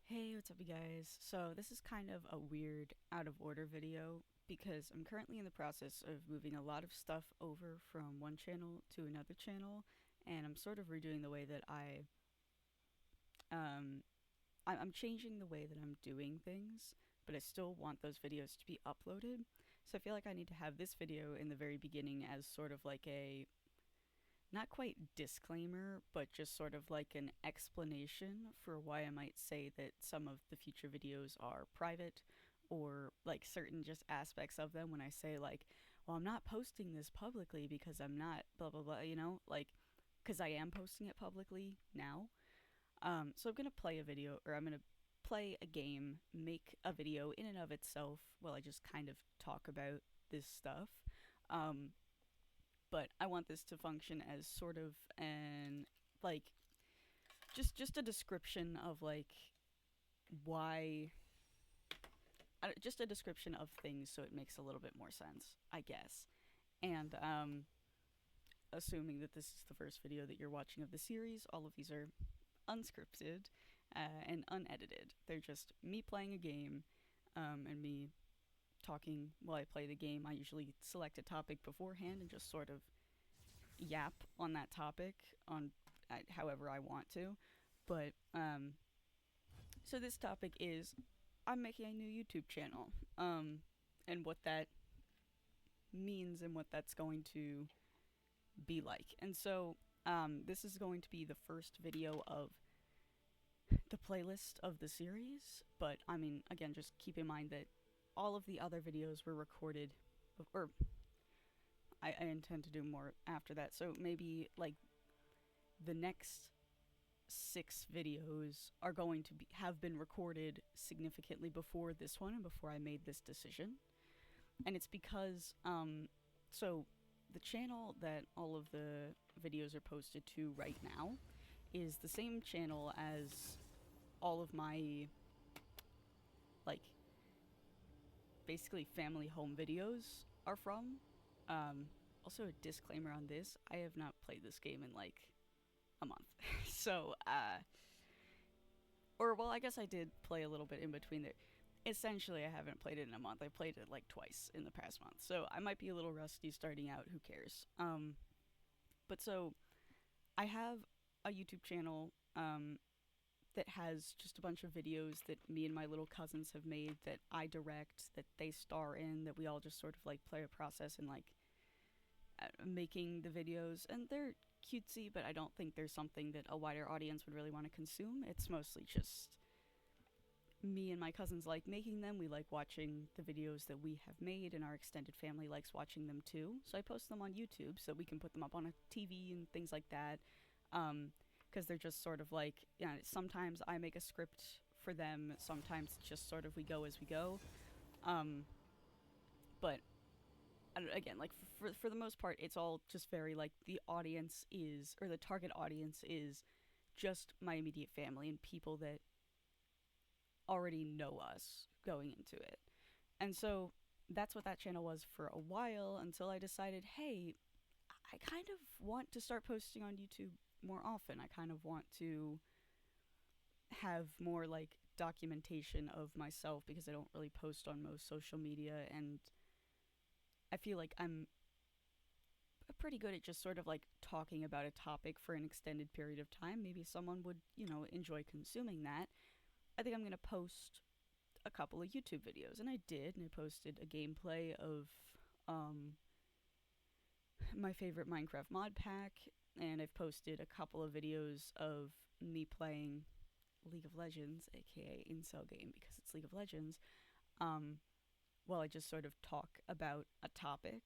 Hey, what's up, you guys? So, this is kind of a weird, out of order video because I'm currently in the process of moving a lot of stuff over from one channel to another channel, and I'm sort of redoing the way that um, I'm changing the way that I'm doing things, but I still want those videos to be uploaded. So, I feel like I need to have this video in the very beginning as sort of like a not quite disclaimer, but just sort of like an explanation for why I might say that some of the future videos are private or like certain just aspects of them when I say like, well, I'm not posting this publicly because I'm not blah blah blah, like because I am posting it publicly now. So I'm gonna play a video or I'm gonna play a game, make a video in and of itself while I just kind of talk about this stuff. Um, but I want this to function as sort of an like just a description of like why just a description of things so it makes a little bit more sense, I guess. And assuming that this is the first video that you're watching of the series, all of these are unscripted and unedited. They're just me playing a game and me talking while I play the game. I usually select a topic beforehand and just sort of yap on that topic on however I want to. But so this topic is I'm making a new YouTube channel, and what that means and what that's going to be like. And so this is going to be the first video of the playlist of the series. But I mean, again, just keep in mind that all of the other videos were recorded, or I intend to do more after that. So maybe like the next 6 videos are going to have been recorded significantly before this one and before I made this decision. And it's because so the channel that all of the videos are posted to right now is the same channel as all of my like basically family home videos are from. Also a disclaimer on this, I have not played this game in like a month. So, or well, I guess I did play a little bit in between there. Essentially, I haven't played it in a month. I played it like twice in the past month, so I might be a little rusty starting out. Who cares? But so I have a YouTube channel that has just a bunch of videos that me and my little cousins have made that I direct, that they star in, that we all just sort of like play a process and like making the videos, and they're cutesy, but I don't think there's something that a wider audience would really want to consume. It's mostly just me and my cousins like making them. We like watching the videos that we have made, and our extended family likes watching them too. So I post them on YouTube so we can put them up on a TV and things like that. Because they're just sort of like, sometimes I make a script for them, sometimes it's just sort of we go as we go. But again, like for the most part, it's all just very like the audience is, or the target audience is just my immediate family and people that already know us going into it. And so that's what that channel was for a while until I decided, hey, I kind of want to start posting on YouTube more often. I kind of want to have more like documentation of myself because I don't really post on most social media, and I feel like I'm pretty good at just sort of like talking about a topic for an extended period of time. Maybe someone would, enjoy consuming that. I think I'm going to post a couple of YouTube videos, and I did, and I posted a gameplay of my favorite Minecraft mod pack, and I've posted a couple of videos of me playing League of Legends, aka incel game because it's League of Legends, while I just sort of talk about a topic.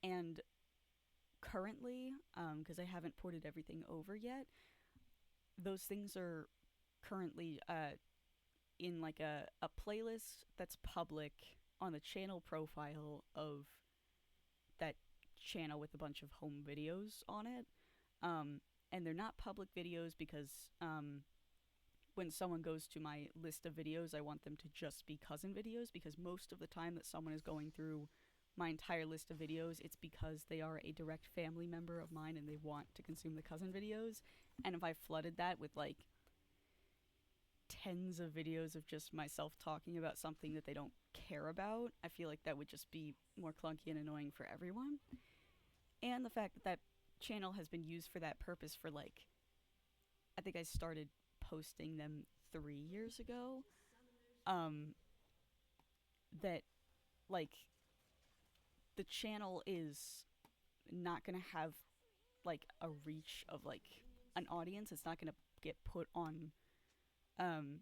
And currently, because I haven't ported everything over yet, those things are currently in like a playlist that's public on the channel profile of that channel with a bunch of home videos on it. And they're not public videos because when someone goes to my list of videos, I want them to just be cousin videos, because most of the time that someone is going through my entire list of videos, it's because they are a direct family member of mine and they want to consume the cousin videos. And if I flooded that with like tens of videos of just myself talking about something that they don't care about, I feel like that would just be more clunky and annoying for everyone. And the fact that that channel has been used for that purpose for like, I think I started posting them 3 years ago. Um, that like the channel is not gonna have like a reach of like an audience. It's not gonna get put on um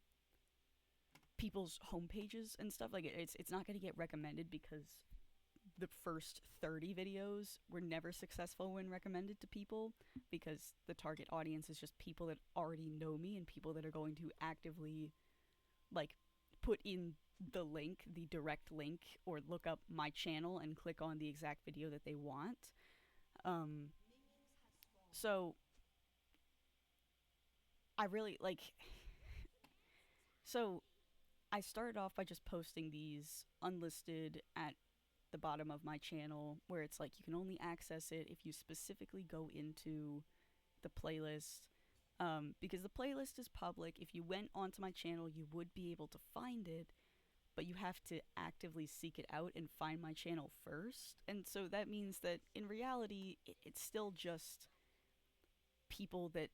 people's homepages and stuff. Like it's not gonna get recommended because the first 30 videos were never successful when recommended to people, because the target audience is just people that already know me and people that are going to actively like put in the direct link, or look up my channel and click on the exact video that they want. Um, so I really like. So I started off by just posting these unlisted at the bottom of my channel, where it's like you can only access it if you specifically go into the playlist. Because the playlist is public. If you went onto my channel, you would be able to find it, but you have to actively seek it out and find my channel first. And so that means that in reality, it's still just people that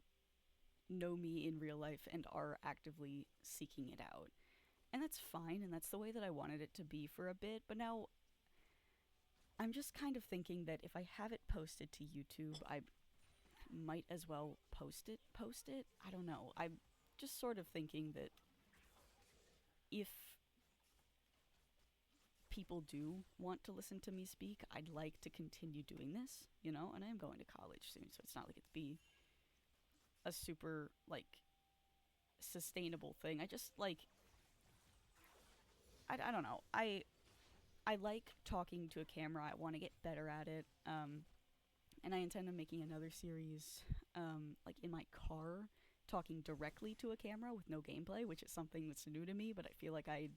know me in real life and are actively seeking it out. And that's fine, and that's the way that I wanted it to be for a bit, but now I'm just kind of thinking that if I have it posted to YouTube, I might as well post it. I don't know. I'm just sort of thinking that if people do want to listen to me speak, I'd like to continue doing this, you know? And I am going to college soon, so it's not like it's be a super like sustainable thing. I just like I don't know. I like talking to a camera. I want to get better at it. And I intend on making another series, like in my car, talking directly to a camera with no gameplay, which is something that's new to me. But I feel like I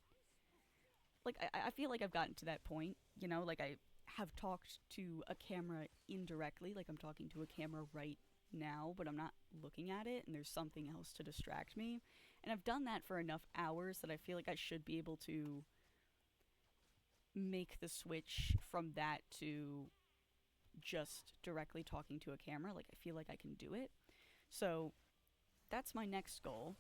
feel like I've gotten to that point. You know, like I have talked to a camera indirectly, like I'm talking to a camera right now, but I'm not looking at it, and there's something else to distract me. And I've done that for enough hours that I feel like I should be able to make the switch from that to just directly talking to a camera. Like I feel like I can do it. So that's my next goal.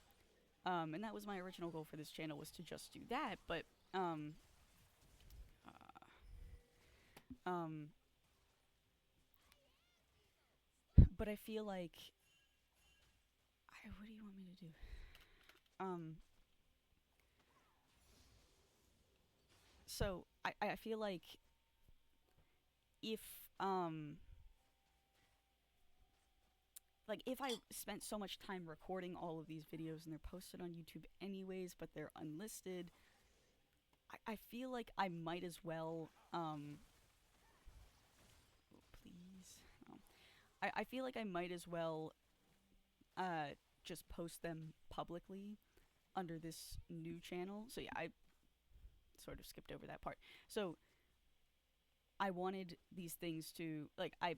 And that was my original goal for this channel, was to just do that. But uh, um, but I feel like what do you want me to do? Um, so I feel if um if I spent so much time recording all of these videos and they're posted on YouTube anyways, but they're unlisted, I feel like I might as well, please, oh. I feel like I might as well, just post them publicly under this new channel. So yeah, I sort of skipped over that part. So I wanted these things to, like, I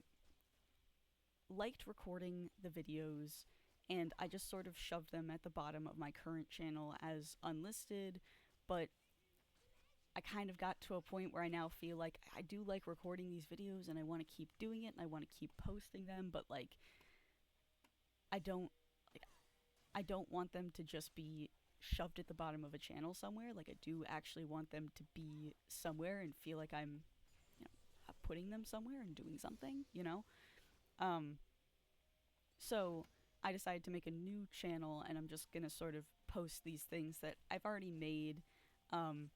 liked recording the videos, and I just sort of shoved them at the bottom of my current channel as unlisted, but I kind of got to a point where I now feel like I do like recording these videos and I want to keep doing it and I want to keep posting them, but like I don't I don't want them to just be shoved at the bottom of a channel somewhere. Like I do actually want them to be somewhere and feel like I'm, you know, putting them somewhere and doing something, you know? Um so I decided to make a new channel, and I'm just gonna sort of post these things that I've already made, um,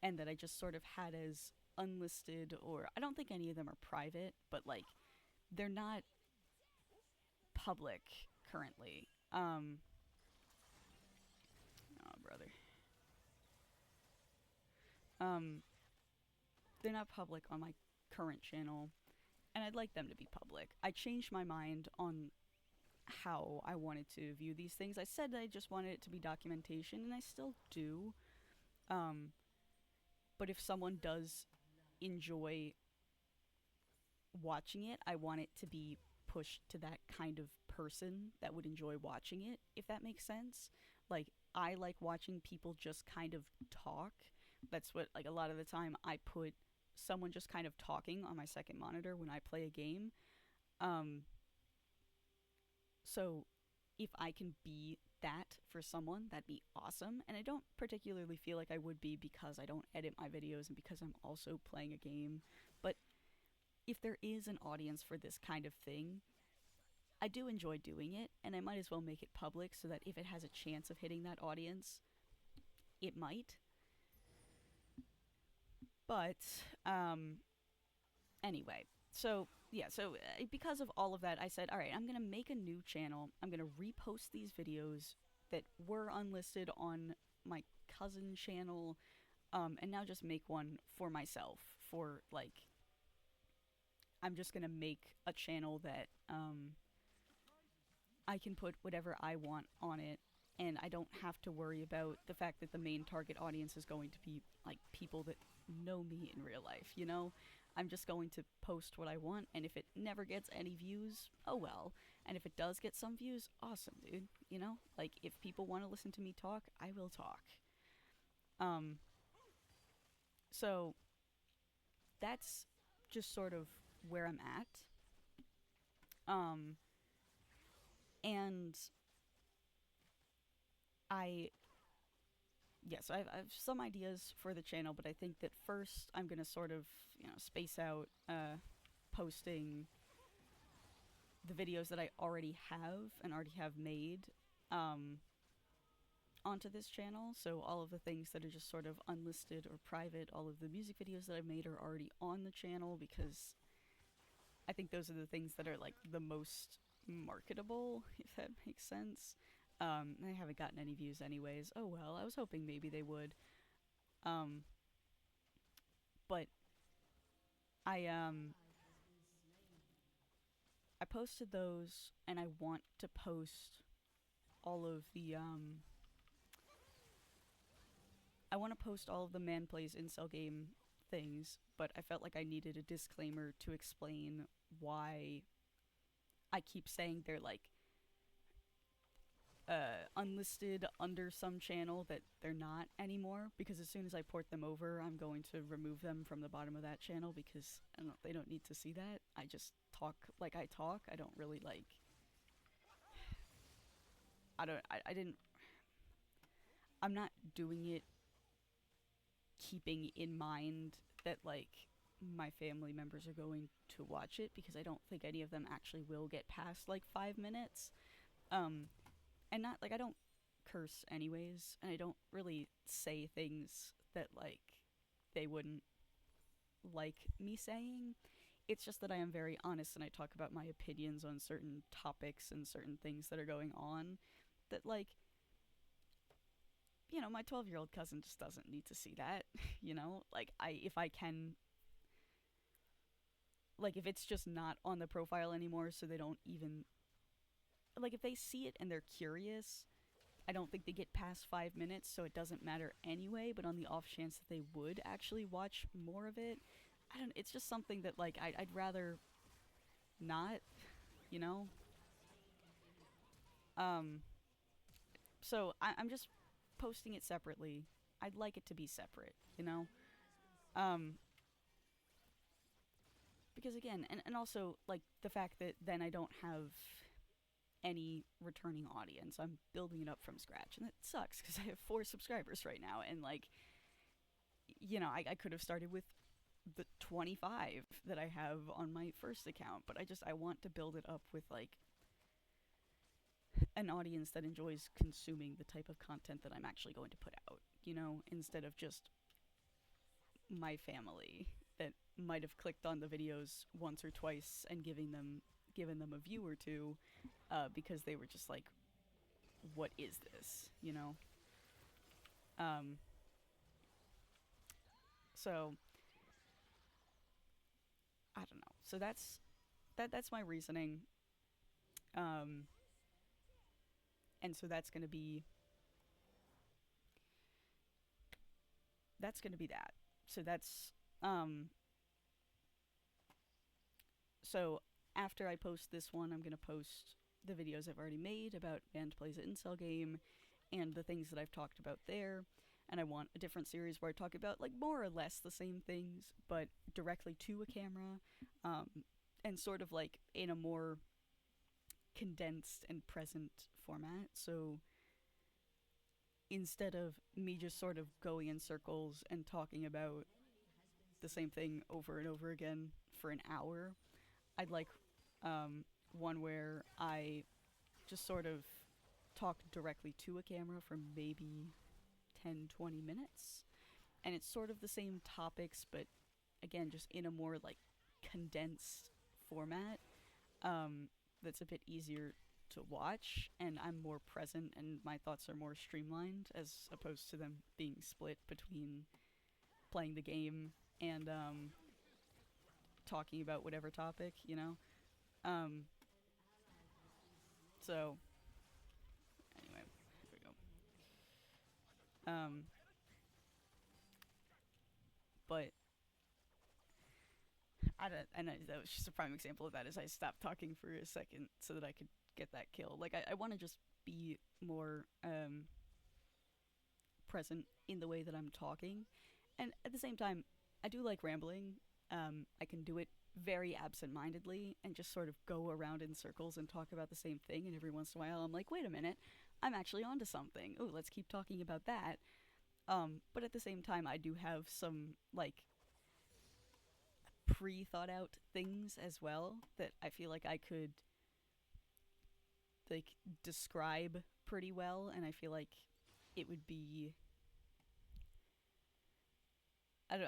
and that I just sort of had as unlisted, or I don't think any of them are private, but like they're not public currently. Oh brother. Um, they're not public on my current channel, and I'd like them to be public. I changed my mind on how I wanted to view these things. I said I just wanted it to be documentation, and I still do. Um, but if someone does enjoy watching it, I want it to be pushed to that kind of person that would enjoy watching it, if that makes sense. Like, I like watching people just kind of talk. That's what, like, a lot of the time I put someone just kind of talking on my second monitor when I play a game. Um, so if I can be that for someone, that'd be awesome. And I don't particularly feel like I would be because I don't edit my videos and because I'm also playing a game. But if there is an audience for this kind of thing, I do enjoy doing it, and I might as well make it public so that if it has a chance of hitting that audience, it might. But, anyway, so yeah, so because of all of that, I said, all right, I'm gonna make a new channel. I'm gonna repost these videos that were unlisted on my cousin channel, and now just make one for myself. For like, I'm just gonna make a channel that I can put whatever I want on it, and I don't have to worry about the fact that the main target audience is going to be like people that know me in real life, you know? I'm just going to post what I want, and if it never gets any views, oh well. And if it does get some views, awesome, dude. You know? Like, if people want to listen to me talk, I will talk. Um, so that's just sort of where I'm at. Um, and I yes, I've some ideas for the channel, but I think that first I'm gonna sort of, space out posting the videos that I already have and already have made um, onto this channel. So all of the things that are just sort of unlisted or private, all of the music videos that I've made are already on the channel because I think those are the things that are like the most marketable, if that makes sense. I haven't gotten any views anyways. Oh well, I was hoping maybe they would. Um, but I I posted those, and I want to post all of the I want to post all of the man plays incel game things, but I felt like I needed a disclaimer to explain why I keep saying they're like unlisted under some channel that they're not anymore, because as soon as I port them over, I'm going to remove them from the bottom of that channel because they don't need to see that. I just talk like I talk. I don't really like. I didn't. I'm not doing it keeping in mind that like my family members are going to watch it, because I don't think any of them actually will get past like 5 minutes. Um, and not like I don't curse anyways, and I don't really say things that like they wouldn't like me saying. It's just that I am very honest and I talk about my opinions on certain topics and certain things that are going on that like my 12-year-old cousin just doesn't need to see that. Like if I can, like if it's just not on the profile anymore so they don't even, like if they see it and they're curious, I don't think they get past 5 minutes, so it doesn't matter anyway. But on the off chance that they would actually watch more of it, I don't. It's just something that like I'd rather not, you know. Um. So I'm just posting it separately. I'd like it to be separate, you know. Um. Because again, and also like the fact that then I don't have any returning audience. I'm building it up from scratch, and that sucks because I have 4 subscribers right now, and like, I could have started with the 25 that I have on my first account, but I want to build it up with like an audience that enjoys consuming the type of content that I'm actually going to put out, instead of just my family that might have clicked on the videos once or twice and given them a view or two, because they were just like, what is this, um so I don't know. So that's my reasoning. um and so that's gonna be that. So that's um so after I post this one, I'm gonna post the videos I've already made about Band Plays an Incel Game and the things that I've talked about there. And I want a different series where I talk about like more or less the same things, but directly to a camera, um, and sort of like in a more condensed and present format. So instead of me just sort of going in circles and talking about the same thing over and over again for an hour, I'd like one where I just sort of talk directly to a camera for maybe 10, 20 minutes. And it's sort of the same topics, but again, just in a more like condensed format, that's a bit easier to watch, and I'm more present and my thoughts are more streamlined as opposed to them being split between playing the game and talking about whatever topic, you know? Um, so, anyway, here we go. But I know that was just a prime example of that. Is I stopped talking for a second so that I could get that kill. Like I want to just be more present in the way that I'm talking, and at the same time, I do like rambling. I can do it very absent-mindedly and just sort of go around in circles and talk about the same thing. And every once in a while, I'm like, wait a minute, I'm actually onto something. Oh, let's keep talking about that. But at the same time, I do have some like pre-thought out things as well that I feel like I could like describe pretty well, and I feel like it would be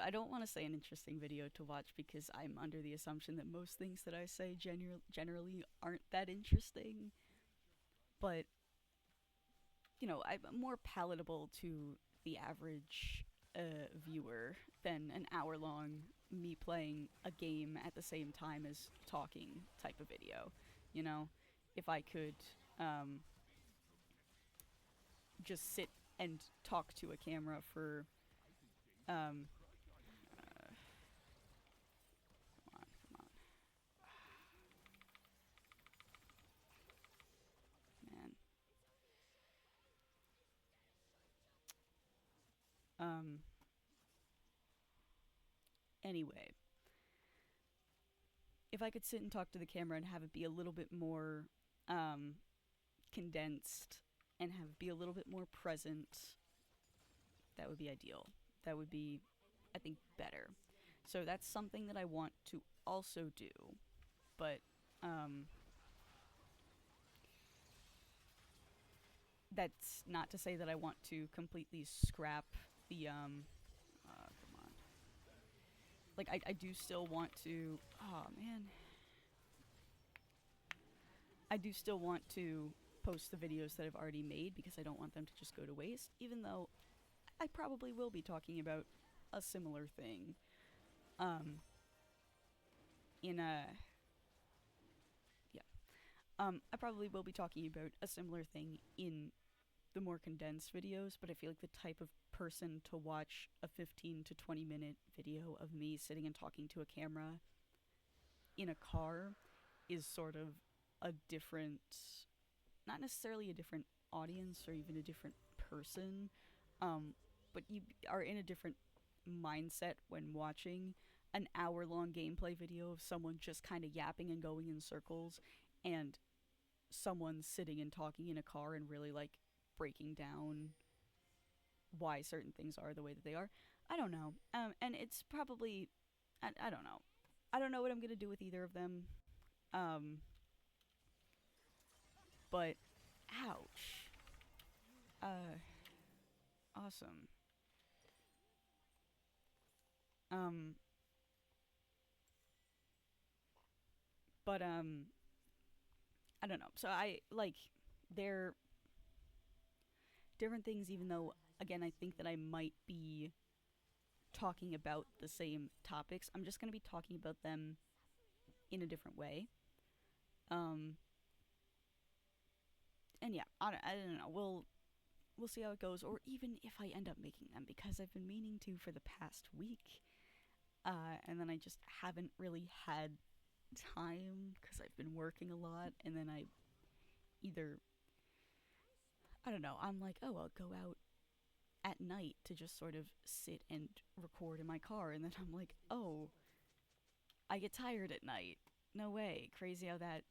I don't want to say an interesting video to watch because I'm under the assumption that most things that I say generally aren't that interesting, but you know, I'm more palatable to the average viewer than an hour long me playing a game at the same time as talking type of video. You know, if I could just sit and talk to a camera for um, come on, man. Um, anyway, if I could sit and talk to the camera and have it be a little bit more condensed and have be a little bit more present, that would be ideal. That would be, I think, better. So that's something that I want to also do, but that's not to say that I want to completely scrap the come on. Like I do still want to. Oh man, I do still want to post the videos that I've already made because I don't want them to just go to waste. Even though I probably will be talking about a similar thing. In a yeah. I probably will be talking about a similar thing in the more condensed videos, but I feel like the type of person to watch a 15 to 20-minute video of me sitting and talking to a camera in a car is sort of a different, not necessarily a different audience or even a different person, but you are in a different mindset when watching an hour-long gameplay video of someone just kind of yapping and going in circles and someone sitting and talking in a car and really like breaking down why certain things are the way that they are. I don't know. And it's probably I don't know. I don't know what I'm gonna do with either of them. Um, but ouch. Uh, awesome. Um, but I don't know. So I like they're different things, even though again I think that I might be talking about the same topics. I'm just gonna be talking about them in a different way. Um, and yeah, I don't know. We'll see how it goes, or even if I end up making them because I've been meaning to for the past week, and then I just haven't really had time because I've been working a lot, and then I either, I don't know, I'm like, oh, I'll go out at night to just sort of sit and record in my car, and then I'm like, oh, I get tired at night. No way. Crazy how that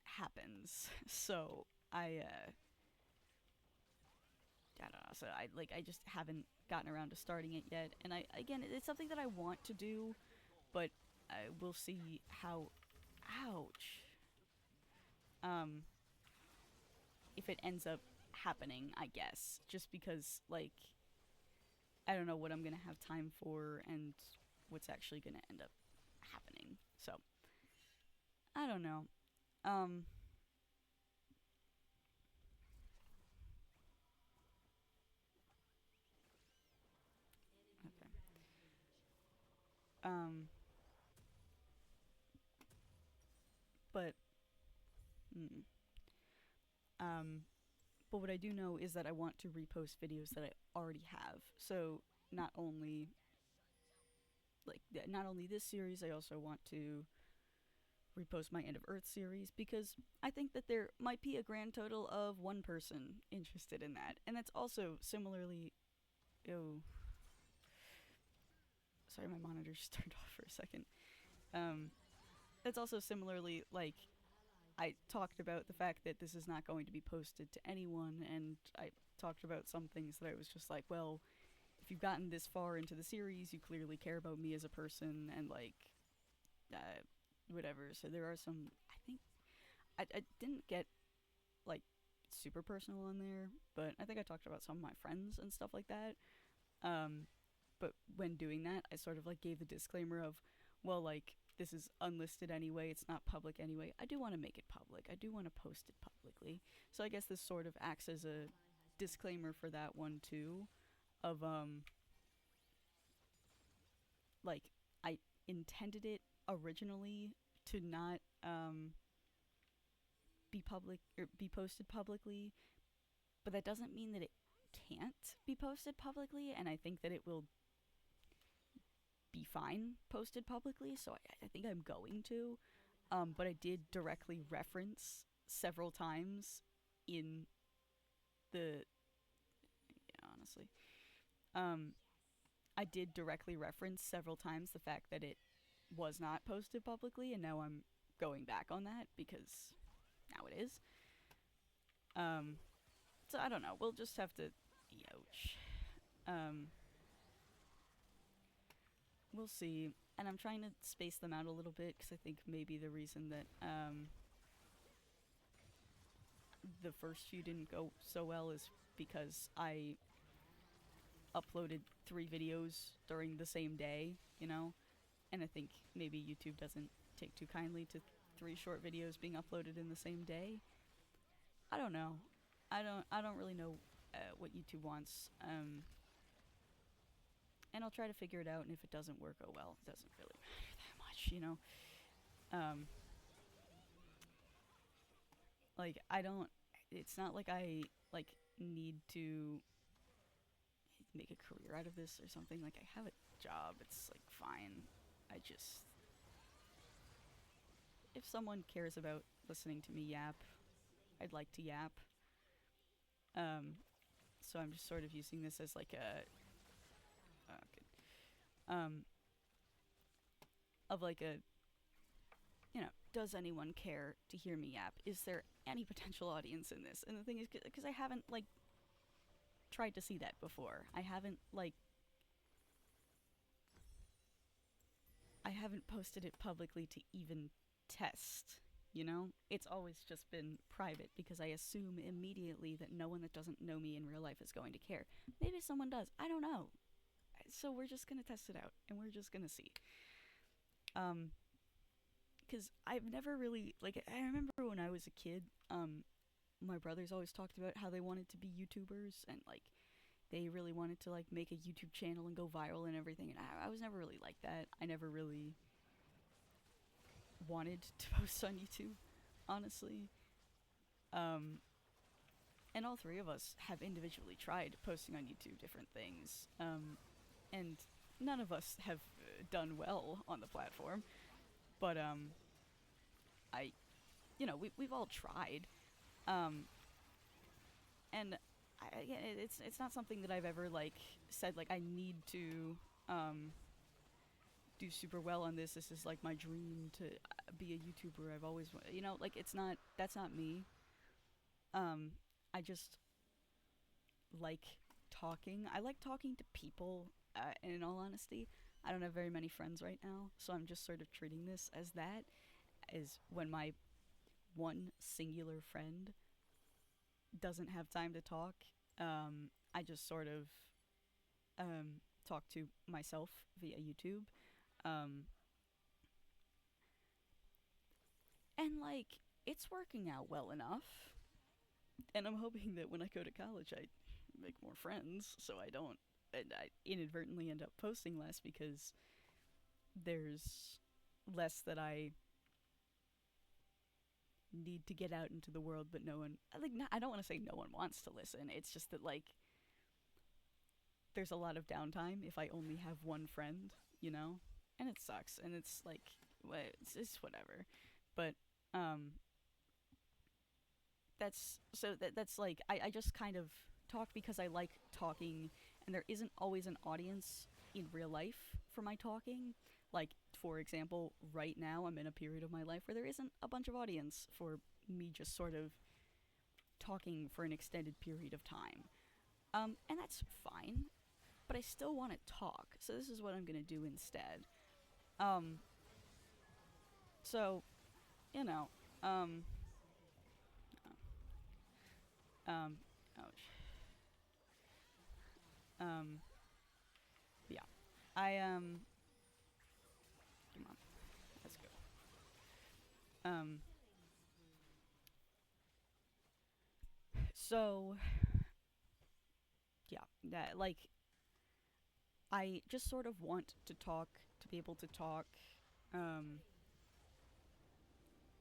happens. So I don't know. So I just haven't gotten around to starting it yet. And I again, it's something that I want to do, but we'll see how. Ouch. Um, if it ends up happening, I guess, just because like I don't know what I'm gonna have time for and what's actually gonna end up happening. So I don't know. Um, okay. Um, but mm, um, but what I do know is that I want to repost videos that I already have. So not only not only this series, I also want to repost my End of Earth series because I think that there might be a grand total of one person interested in that, and that's also similarly. Oh, sorry, my monitor just turned off for a second. Um, that's also similarly like I talked about the fact that this is not going to be posted to anyone, and I talked about some things that I was just like, well, if you've gotten this far into the series, you clearly care about me as a person, and like, uh, whatever. So there are some. I think I didn't get like super personal on there, but I think I talked about some of my friends and stuff like that. Um, but when doing that, I sort of like gave the disclaimer of, well, like this is unlisted anyway, it's not public anyway. I do want to make it public. I do want to post it publicly. So I guess this sort of acts as a disclaimer for that one too of like I intended it originally to not be public or be posted publicly, but that doesn't mean that it can't be posted publicly, and I think that it will be fine posted publicly, so I think I'm going to. But I did directly reference several times in the. Yeah, honestly. Um, I did directly reference several times the fact that it was not posted publicly, and now I'm going back on that because now it is. Um, so I don't know. We'll just have to. Ouch. Um, we'll see. And I'm trying to space them out a little bit because I think maybe the reason that the first few didn't go so well is because I uploaded 3 videos during the same day, you know? And I think maybe YouTube doesn't take too kindly to 3 short videos being uploaded in the same day. I don't know. I don't really know what YouTube wants. And I'll try to figure it out, and if it doesn't work, oh well, it doesn't really matter that much, you know? Um, like, I don't, it's not like I, like, need to make a career out of this or something. Like, I have a job, it's, like, fine. I just, if someone cares about listening to me yap, I'd like to yap. So I'm just sort of using this as, like, um, of, like, a, does anyone care to hear me yap? Is there any potential audience in this? And the thing is, because I haven't, like, tried to see that before. I haven't posted it publicly to even test, you know? It's always just been private because I assume immediately that no one that doesn't know me in real life is going to care. Maybe someone does. I don't know. So we're just gonna test it out and we're just gonna see. Because I've never really, like, I remember when I was a kid, my brothers always talked about how they wanted to be YouTubers and, like, they really wanted to, like, make a YouTube channel and go viral and everything, and I was never really like that. I never really wanted to post on YouTube, honestly. Um, and all 3 of us have individually tried posting on YouTube different things, and none of us have done well on the platform. But I, we've all tried. Um, and again, it's not something that I've ever like said like I need to um do super well on this. This is like my dream to be a YouTuber. I've always, like it's not. That's not me. Um, I just like talking. I like talking to people. And in all honesty, I don't have very many friends right now, so I'm just sort of treating this as that. Is when my one singular friend doesn't have time to talk. I just sort of talk to myself via YouTube. Um, and like it's working out well enough. And I'm hoping that when I go to college, I make more friends, so I don't, and I inadvertently end up posting less because there's less that I need to get out into the world, but no one, like, not, I don't want to say no one wants to listen. It's just that like there's a lot of downtime if I only have one friend, and it sucks, and it's like, it's whatever, but um, that's like I just kind of talk because I like talking, and there isn't always an audience in real life for my talking. Like, for example, right now I'm in a period of my life where there isn't a bunch of audience for me just sort of talking for an extended period of time. And that's fine, but I still want to talk. So this is what I'm gonna do instead. Um, so you know, um, um, ouch. Um, yeah, I come on, let's go. Um, so yeah, that like I just sort of want to talk, to be able to talk. Um,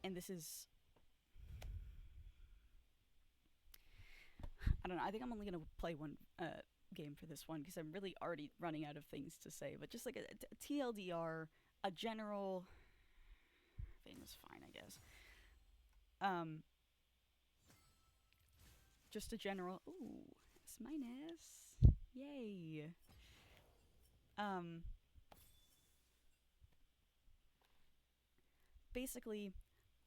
and this is, I don't know. I think I'm only gonna play one game for this one because I'm really already running out of things to say. But just like a TLDR, a general. Famous fine, I guess. Um, just a general. Ooh, it's minus. Yay. Um, basically,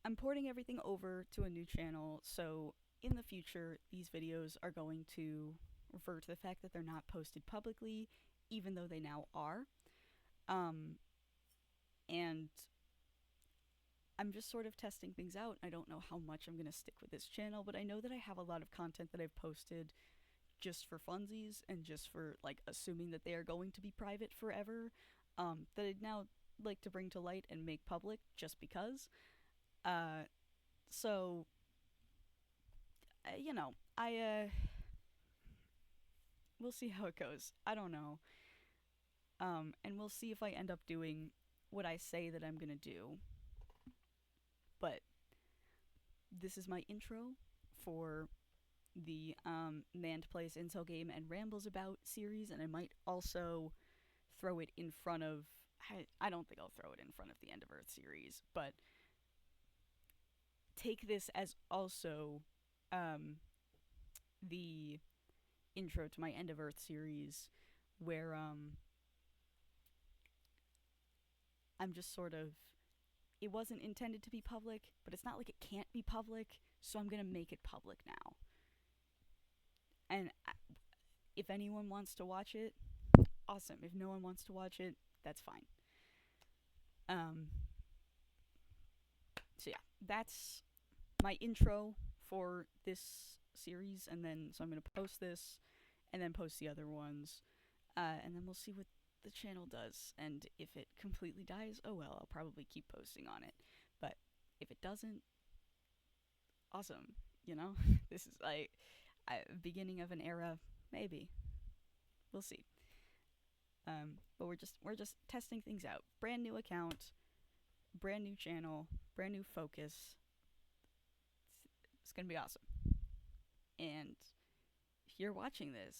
I'm porting everything over to a new channel, so in the future, these videos are going to refer to the fact that they're not posted publicly, even though they now are. Um, and I'm just sort of testing things out. I don't know how much I'm going to stick with this channel, but I know that I have a lot of content that I've posted just for funsies and just for, like, assuming that they are going to be private forever, that I'd now like to bring to light and make public just because. Uh, so we'll see how it goes. I don't know. And we'll see if I end up doing what I say that I'm gonna do. But this is my intro for the Manned Plays Incel Game and Rambles About series, and I might also throw it in front of. I don't think I'll throw it in front of the End of Earth series, but take this as also the intro to my End of Earth series, where I'm just sort of. It wasn't intended to be public, but it's not like it can't be public, so I'm gonna make it public now. And if anyone wants to watch it, awesome. If no one wants to watch it, that's fine. Um, so yeah, that's my intro for this series, and then so I'm gonna post this, and then post the other ones, and then we'll see what the channel does. And if it completely dies, oh well, I'll probably keep posting on it. But if it doesn't, awesome. This is like beginning of an era, maybe. We'll see. But we're just testing things out. Brand new account, brand new channel, brand new focus. It's gonna be awesome. And if you're watching this,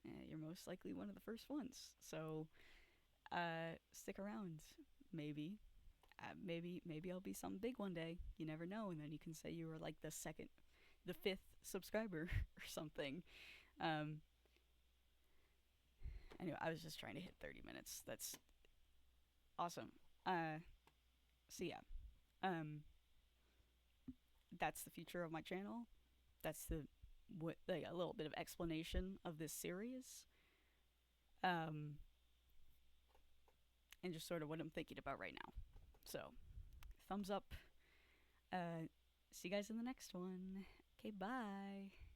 you're most likely one of the first ones. So stick around. Maybe I'll be some big one day. You never know. And then you can say you were like the the fifth subscriber or something. Um, anyway, I was just trying to hit 30 minutes. That's awesome. So yeah, um, that's the future of my channel. That's the what like a little bit of explanation of this series. Um, and just sort of what I'm thinking about right now. So, thumbs up. See you guys in the next one. Okay, bye.